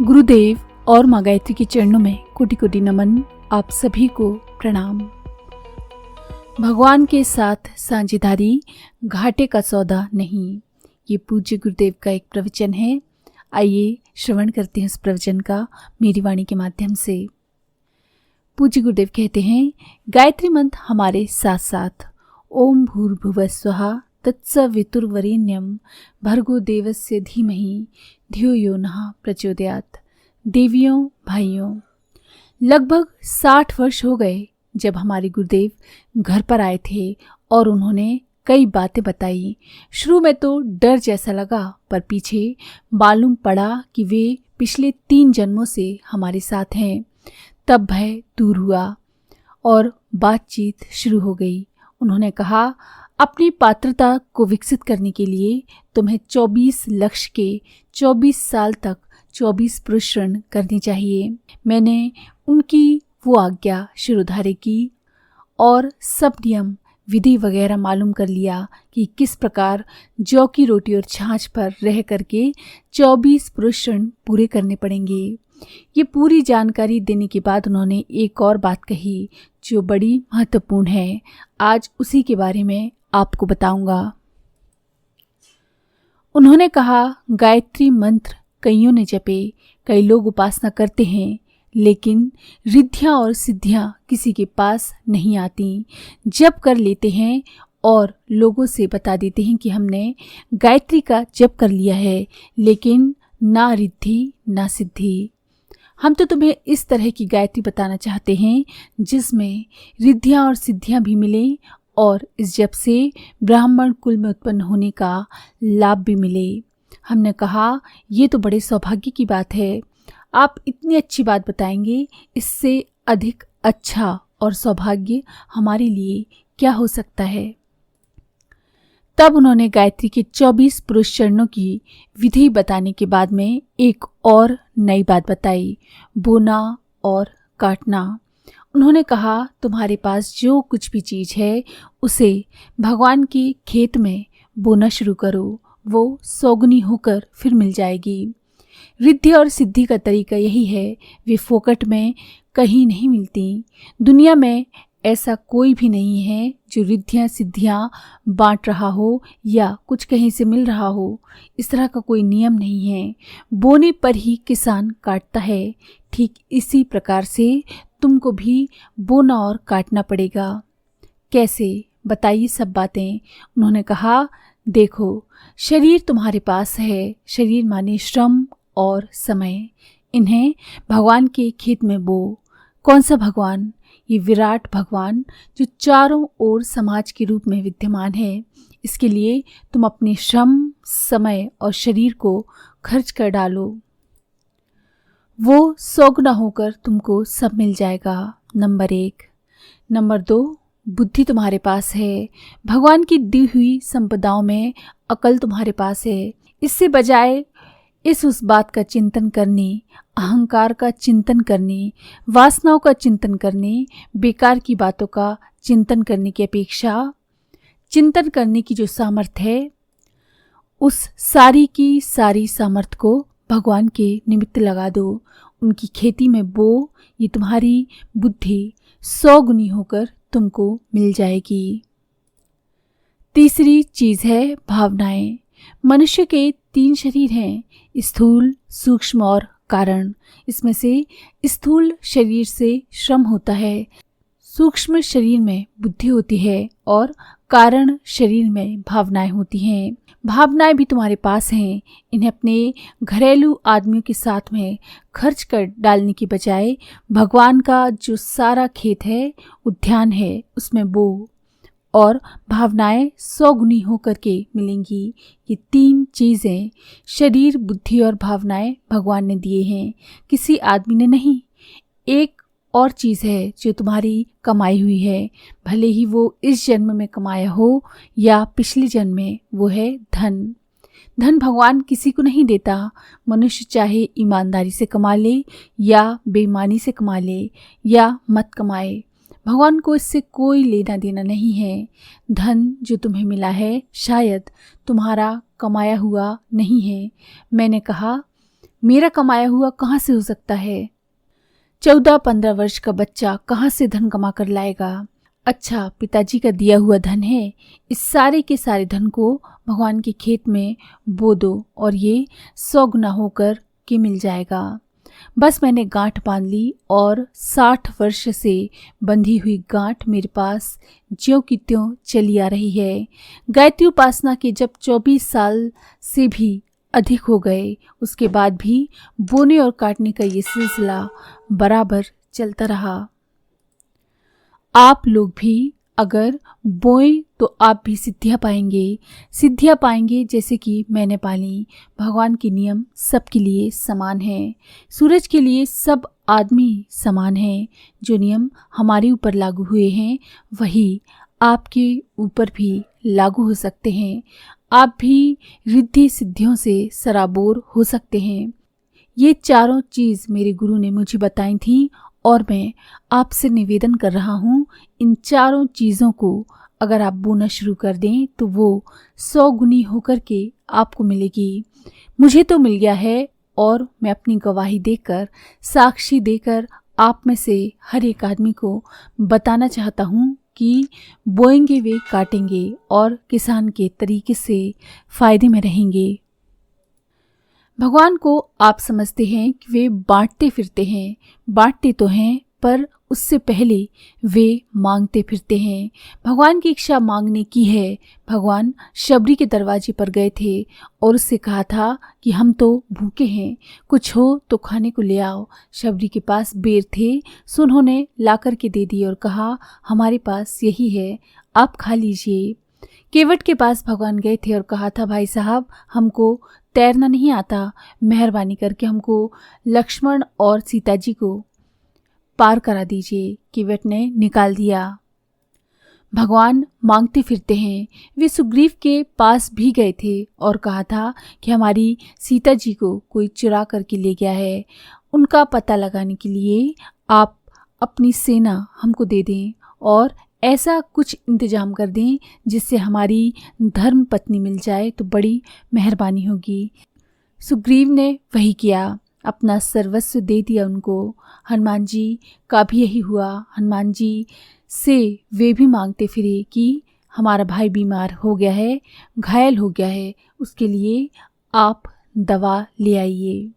गुरुदेव और माँ गायत्री के चरणों में कोटि कोटि नमन। आप सभी को प्रणाम। भगवान के साथ साझेदारी घाटे का सौदा नहीं, ये पूज्य गुरुदेव का एक प्रवचन है। आइए श्रवण करते हैं इस प्रवचन का मेरी वाणी के माध्यम से। पूज्य गुरुदेव कहते हैं, गायत्री मंत्र हमारे साथ साथ ओम भूर्भुवः स्वः तत्सवितुर्वरेण्यं भर्गो देवस्य धीमहि धियो यो नः प्रचोदयात्। देवियों भाइयों, लगभग 60 वर्ष हो गए जब हमारे गुरुदेव घर पर आए थे और उन्होंने कई बातें बताई। शुरू में तो डर जैसा लगा, पर पीछे मालूम पड़ा कि वे पिछले 3 जन्मों से हमारे साथ हैं। तब भय दूर हुआ और बातचीत शुरू हो गई। उन्होंने कहा, अपनी पात्रता को विकसित करने के लिए तुम्हें 24 लक्ष्य के 24 साल तक 24 परिश्रम करनी चाहिए। मैंने उनकी वो आज्ञा शिरोधार्य की और सब नियम विधि वगैरह मालूम कर लिया कि किस प्रकार जौ की रोटी और छाछ पर रह करके 24 परिश्रम पूरे करने पड़ेंगे। ये पूरी जानकारी देने के बाद उन्होंने एक और बात कही जो बड़ी महत्वपूर्ण है। आज उसी के बारे में आपको बताऊंगा। उन्होंने कहा, गायत्री मंत्र कईयों ने जपे, कई लोग उपासना करते हैं, लेकिन रिद्धियां और सिद्धियां किसी के पास नहीं आती। जप कर लेते हैं और लोगों से बता देते हैं कि हमने गायत्री का जप कर लिया है, लेकिन ना रिद्धि ना सिद्धि। हम तो तुम्हें इस तरह की गायत्री बताना चाहते हैं जिसमें रिद्धियां और सिद्धियां भी मिले और इस जप से ब्राह्मण कुल में उत्पन्न होने का लाभ भी मिले। हमने कहा, ये तो बड़े सौभाग्य की बात है। आप इतनी अच्छी बात बताएंगे, इससे अधिक अच्छा और सौभाग्य हमारे लिए क्या हो सकता है। तब उन्होंने गायत्री के 24 पुरुष चरणों की विधि बताने के बाद में एक और नई बात बताई, बोना और काटना। उन्होंने कहा, तुम्हारे पास जो कुछ भी चीज है उसे भगवान के खेत में बोना शुरू करो, वो सौगुनी होकर फिर मिल जाएगी। रिद्धि और सिद्धि का तरीका यही है, वे फोकट में कहीं नहीं मिलती। दुनिया में ऐसा कोई भी नहीं है जो रिद्धियां सिद्धियां बांट रहा हो या कुछ कहीं से मिल रहा हो। इस तरह का कोई नियम नहीं है। बोने पर ही किसान काटता है। ठीक इसी प्रकार से तुमको भी बोना और काटना पड़ेगा। कैसे, बताइए सब बातें। उन्होंने कहा, देखो, शरीर तुम्हारे पास है। शरीर माने श्रम और समय। इन्हें भगवान के खेत में बो। कौन सा भगवान? ये विराट भगवान जो चारों ओर समाज के रूप में विद्यमान है। इसके लिए तुम अपने श्रम, समय और शरीर को खर्च कर डालो। वो सौगुना होकर तुमको सब मिल जाएगा। नंबर 1। नंबर 2, बुद्धि तुम्हारे पास है। भगवान की दी हुई संपदाओं में अकल तुम्हारे पास है। इससे बजाय उस बात का चिंतन करने, अहंकार का चिंतन करने, वासनाओं का चिंतन करने, बेकार की बातों का चिंतन करने की अपेक्षा चिंतन करने की जो सामर्थ्य है, उस सारी की सारी सामर्थ्य को भगवान के निमित्त लगा दो। उनकी खेती में बो। ये तुम्हारी बुद्धि 100 गुनी होकर तुमको मिल जाएगी। तीसरी चीज है भावनाएं। मनुष्य के 3 शरीर हैं, स्थूल, सूक्ष्म और कारण। इसमें से स्थूल शरीर से श्रम होता है, सूक्ष्म शरीर में बुद्धि होती है और कारण शरीर में भावनाएं होती हैं। भावनाएं भी तुम्हारे पास हैं। इन्हें अपने घरेलू आदमियों के साथ में खर्च कर डालने की बजाय भगवान का जो सारा खेत है, उद्यान है, उसमें बो और भावनाएं 100 गुनी होकर के मिलेंगी। ये 3 चीजें, शरीर, बुद्धि और भावनाएं, भगवान ने दिए हैं, किसी आदमी ने नहीं। एक और चीज है जो तुम्हारी कमाई हुई है, भले ही वो इस जन्म में कमाया हो या पिछले जन्म में, वो है धन। धन भगवान किसी को नहीं देता। मनुष्य चाहे ईमानदारी से कमा ले या बेईमानी से कमा ले या मत कमाए, भगवान को इससे कोई लेना देना नहीं है। धन जो तुम्हें मिला है शायद तुम्हारा कमाया हुआ नहीं है। मैंने कहा, मेरा कमाया हुआ कहाँ से हो सकता है? 14-15 वर्ष का बच्चा कहाँ से धन कमा कर लाएगा? अच्छा, पिताजी का दिया हुआ धन है। इस सारे के सारे धन को भगवान के खेत में बो दो और ये 100 गुना होकर के मिल जाएगा। बस मैंने गांठ बांध ली और 60 वर्ष से बंधी हुई गांठ मेरे पास ज्यों की त्यों चली आ रही है। गायत्री उपासना के जब 24 साल से भी अधिक हो गए, उसके बाद भी बोने और काटने का ये सिलसिला बराबर चलता रहा। आप लोग भी अगर बोएं तो आप भी सिद्धियां पाएंगे जैसे कि मैंने पाली। भगवान के नियम सबके लिए समान है। सूरज के लिए सब आदमी समान हैं। जो नियम हमारे ऊपर लागू हुए हैं वही आपके ऊपर भी लागू हो सकते हैं। आप भी रिद्धि सिद्धियों से सराबोर हो सकते हैं। ये चारों चीज़ मेरे गुरु ने मुझे बताई थी और मैं आपसे निवेदन कर रहा हूँ, इन चारों चीज़ों को अगर आप बोना शुरू कर दें तो वो 100 गुनी होकर के आपको मिलेगी। मुझे तो मिल गया है और मैं अपनी गवाही देकर, साक्षी देकर आप में से हर एक आदमी को बताना चाहता हूँ कि बोएंगे वे काटेंगे और किसान के तरीके से फायदे में रहेंगे। भगवान को आप समझते हैं कि वे बांटते फिरते हैं। बांटते तो हैं पर उससे पहले वे मांगते फिरते हैं। भगवान की इच्छा मांगने की है। भगवान शबरी के दरवाजे पर गए थे और उससे कहा था कि हम तो भूखे हैं, कुछ हो तो खाने को ले आओ। शबरी के पास बेर थे, सो उन्होंने ला करके दे दिए और कहा हमारे पास यही है, आप खा लीजिए। केवट के पास भगवान गए थे और कहा था भाई साहब हमको तैरना नहीं आता, मेहरबानी करके हमको लक्ष्मण और सीता जी को पार करा दीजिए। केवट ने निकाल दिया। भगवान मांगते फिरते हैं। वे सुग्रीव के पास भी गए थे और कहा था कि हमारी सीता जी को कोई चुरा करके ले गया है, उनका पता लगाने के लिए आप अपनी सेना हमको दे दें और ऐसा कुछ इंतजाम कर दें जिससे हमारी धर्म पत्नी मिल जाए तो बड़ी मेहरबानी होगी। सुग्रीव ने वही किया, अपना सर्वस्व दे दिया उनको। हनुमान जी का भी यही हुआ। हनुमान जी से वे भी मांगते फिरे कि हमारा भाई बीमार हो गया है, घायल हो गया है, उसके लिए आप दवा ले आइए।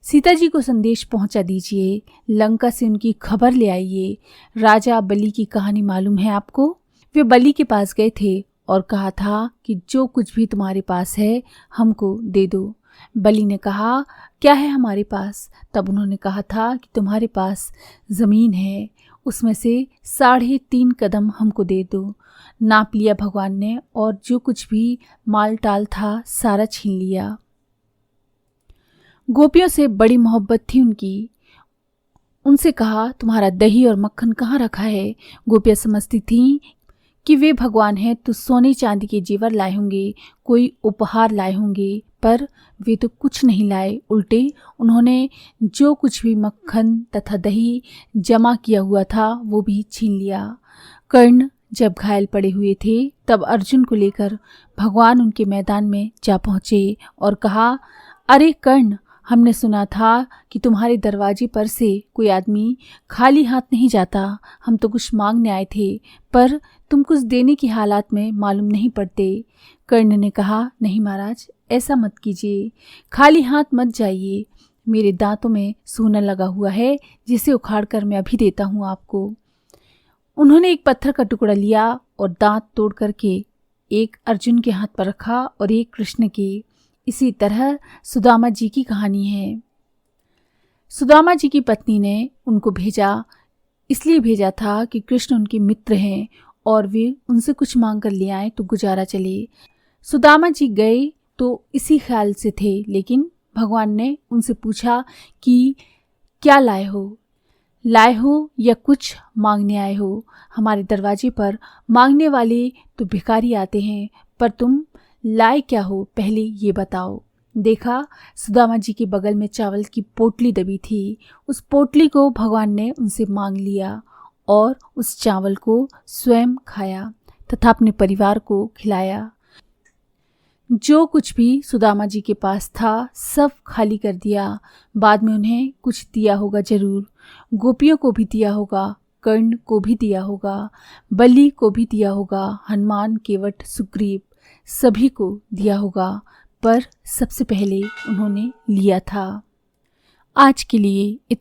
सीता जी को संदेश पहुंचा दीजिए, लंका से उनकी खबर ले आइए। राजा बलि की कहानी मालूम है आपको। वे बलि के पास गए थे और कहा था कि जो कुछ भी तुम्हारे पास है हमको दे दो। बलि ने कहा क्या है हमारे पास? तब उन्होंने कहा था कि तुम्हारे पास ज़मीन है, उसमें से 3.5 कदम हमको दे दो। नाप लिया भगवान ने और जो कुछ भी माल टाल था सारा छीन लिया। गोपियों से बड़ी मोहब्बत थी उनकी। उनसे कहा तुम्हारा दही और मक्खन कहाँ रखा है? गोपियाँ समझती थीं कि वे भगवान हैं तो सोने चांदी के जेवर लाए होंगे, कोई उपहार लाए होंगे, पर वे तो कुछ नहीं लाए। उल्टे उन्होंने जो कुछ भी मक्खन तथा दही जमा किया हुआ था वो भी छीन लिया। कर्ण जब घायल पड़े हुए थे तब अर्जुन को लेकर भगवान उनके मैदान में जा पहुँचे और कहा अरे कर्ण, हमने सुना था कि तुम्हारे दरवाजे पर से कोई आदमी खाली हाथ नहीं जाता। हम तो कुछ मांगने आए थे पर तुम कुछ देने की हालात में मालूम नहीं पड़ते। कर्ण ने कहा नहीं महाराज, ऐसा मत कीजिए, खाली हाथ मत जाइए। मेरे दांतों में सोना लगा हुआ है जिसे उखाड़ कर मैं अभी देता हूँ आपको। उन्होंने एक पत्थर का टुकड़ा लिया और दांत तोड़ करके एक अर्जुन के हाथ पर रखा और एक कृष्ण के। इसी तरह सुदामा जी की कहानी है। सुदामा जी की पत्नी ने उनको इसलिए भेजा था कि कृष्ण उनके मित्र हैं और वे उनसे कुछ मांग कर ले आए तो गुजारा चले। सुदामा जी गए तो इसी ख्याल से थे, लेकिन भगवान ने उनसे पूछा कि क्या लाए हो या कुछ मांगने आए हो? हमारे दरवाजे पर मांगने वाले तो भिखारी आते हैं, पर तुम लाए क्या हो पहले ये बताओ। देखा, सुदामा जी के बगल में चावल की पोटली दबी थी। उस पोटली को भगवान ने उनसे मांग लिया और उस चावल को स्वयं खाया तथा अपने परिवार को खिलाया। जो कुछ भी सुदामा जी के पास था सब खाली कर दिया। बाद में उन्हें कुछ दिया होगा जरूर, गोपियों को भी दिया होगा, कर्ण को भी दिया होगा, बलि को भी दिया होगा, हनुमान, केवट, सुग्रीव, सभी को दिया होगा, पर सबसे पहले उन्होंने लिया था। आज के लिए